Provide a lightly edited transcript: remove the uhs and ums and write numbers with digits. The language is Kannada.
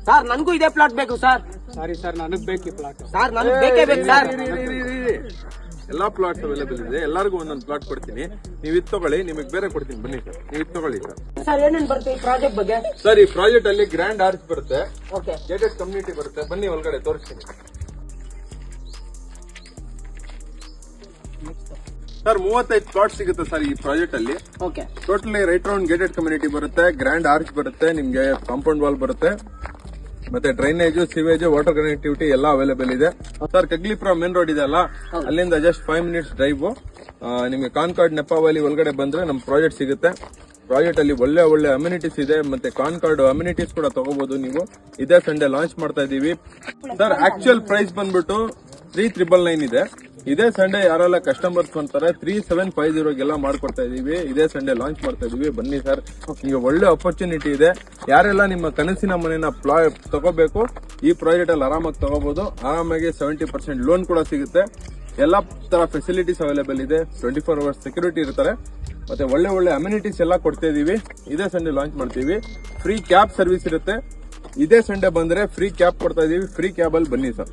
ಸರ್ ನನ್ಗೂ ಇದೇ ಪ್ಲಾಟ್ ಬೇಕು ಸರ್. ಸಾರಿ ಸರ್, ನನಗ್ ಬೇಕು ಈ ಪ್ಲಾಟ್. ಸರ್ ನನಗೆ ಬೇಕೇ ಬೇಕು ಸರ್. ಎಲ್ಲಾ ಪ್ಲಾಟ್ಸ್ ಅವೈಲೇಬಲ್ ಇದೆ, ಎಲ್ಲರಿಗೂ ಒಂದೊಂದು ಪ್ಲಾಟ್ ಕೊಡ್ತೀನಿ. ನೀವು ಇದು ತಗೊಳ್ಳಿ, ನಿಮಗೆ ಬೇರೆ ಕೊಡ್ತೀನಿ. ಬನ್ನಿ ಸರ್, ನೀವು ಇದು ತಗೊಳ್ಳಿ ಸರ್. ಸರ್ ಏನೇನ್ ಬರುತ್ತೆ ಈ ಪ್ರಾಜೆಕ್ಟ್ ಬಗ್ಗೆ? ಸರ್ ಈ ಪ್ರಾಜೆಕ್ಟ್ ಅಲ್ಲಿ ಗ್ರ್ಯಾಂಡ್ ಆರ್ಚ್ ಬರುತ್ತೆ, ಓಕೆ, ಗೇಟೆಡ್ ಕಮ್ಯುನಿಟಿ ಬರುತ್ತೆ. ಬನ್ನಿ ಒಳಗಡೆ ತೋರಿಸ್ತೀನಿ ಸರ್. 35 ಪ್ಲಾಟ್ ಸಿಗುತ್ತೆ ಸರ್ ಈ ಪ್ರಾಜೆಕ್ಟ್ ಅಲ್ಲಿ. Okay, totally right round gated community ಬರುತ್ತೆ, ಗ್ರ್ಯಾಂಡ್ ಆರ್ಚ್ ಬರುತ್ತೆ, ನಿಮ್ಗೆ ಕಾಂಪೌಂಡ್ ವಾಲ್ ಬರುತ್ತೆ, ಮತ್ತೆ ಡ್ರೈನೇಜ್, ಸಿವೇಜ್, ವಾಟರ್ ಕನೆಕ್ಟಿವಿಟಿ ಎಲ್ಲ ಅವೈಲೇಬಲ್ ಇದೆ ಸರ್. ಕಗ್ಲಿಪುರ ಮೇನ್ ರೋಡ್ ಇದೆ ಅಲ್ಲ, ಅಲ್ಲಿಂದ ಜಸ್ಟ್ 5 ಮಿನಿಟ್ಸ್ ಡ್ರೈವ್. ನಿಮಗೆ ಕಾನ್ಕಾರ್ಡ್ ನೆಪಾವಲಿ ಒಳಗಡೆ ಬಂದ್ರೆ ನಮ್ ಪ್ರಾಜೆಕ್ಟ್ ಸಿಗುತ್ತೆ. ಪ್ರಾಜೆಕ್ಟ್ ಅಲ್ಲಿ ಒಳ್ಳೆ ಒಳ್ಳೆ ಅಮ್ಯುನಿಟೀಸ್ ಇದೆ, ಮತ್ತೆ ಕಾನ್ಕಾರ್ಡ್ ಅಮ್ಯುನಿಟೀಸ್ ಕೂಡ ತಗೋಬಹುದು ನೀವು. ಇದೇ ಸಂಡೇ ಲಾಂಚ್ ಮಾಡ್ತಾ ಇದೀವಿ ಸರ್. ಆಕ್ಚುಯಲ್ ಪ್ರೈಸ್ ಬಂದ್ಬಿಟ್ಟು 3,999 ಇದೆ. ಇದೇ ಸಂಡೇ ಯಾರೆಲ್ಲ ಕಸ್ಟಮರ್ಸ್ ಬಂತಾರೆ 3,750 ಮಾಡ್ಕೊಡ್ತಾ ಇದೀವಿ. ಇದೇ ಸಂಡೇ ಲಾಂಚ್ ಮಾಡ್ತಾ ಇದೀವಿ. ಬನ್ನಿ ಸರ್, ನಿಮಗೆ ಒಳ್ಳೆ ಅಪರ್ಚುನಿಟಿ ಇದೆ. ಯಾರೆಲ್ಲ ನಿಮ್ಮ ಕನಸಿನ ಮನೆನ ತಗೋಬೇಕು, ಈ ಪ್ರಾಜೆಕ್ಟ್ ಅಲ್ಲಿ ಆರಾಮಾಗಿ ತಗೋಬಹುದು. ಆರಾಮಾಗಿ 70% ಲೋನ್ ಕೂಡ ಸಿಗುತ್ತೆ. ಎಲ್ಲಾ ತರ ಫೆಸಿಲಿಟೀಸ್ ಅವೈಲೇಬಲ್ ಇದೆ. 24 ಅವರ್ಸ್ ಸೆಕ್ಯೂರಿಟಿ ಇರ್ತಾರೆ, ಮತ್ತೆ ಒಳ್ಳೆ ಒಳ್ಳೆ ಅಮ್ಯುನಿಟೀಸ್ ಎಲ್ಲ ಕೊಡ್ತಾ ಇದೀವಿ. ಇದೇ ಸಂಡೇ ಲಾಂಚ್ ಮಾಡ್ತೀವಿ. ಫ್ರೀ ಕ್ಯಾಬ್ ಸರ್ವಿಸ್ ಇರುತ್ತೆ. ಇದೇ ಸಂಡೇ ಬಂದ್ರೆ ಫ್ರೀ ಕ್ಯಾಬ್ ಕೊಡ್ತಾ ಇದೀವಿ. ಫ್ರೀ ಕ್ಯಾಬ್ ಅಲ್ಲಿ ಬನ್ನಿ ಸರ್.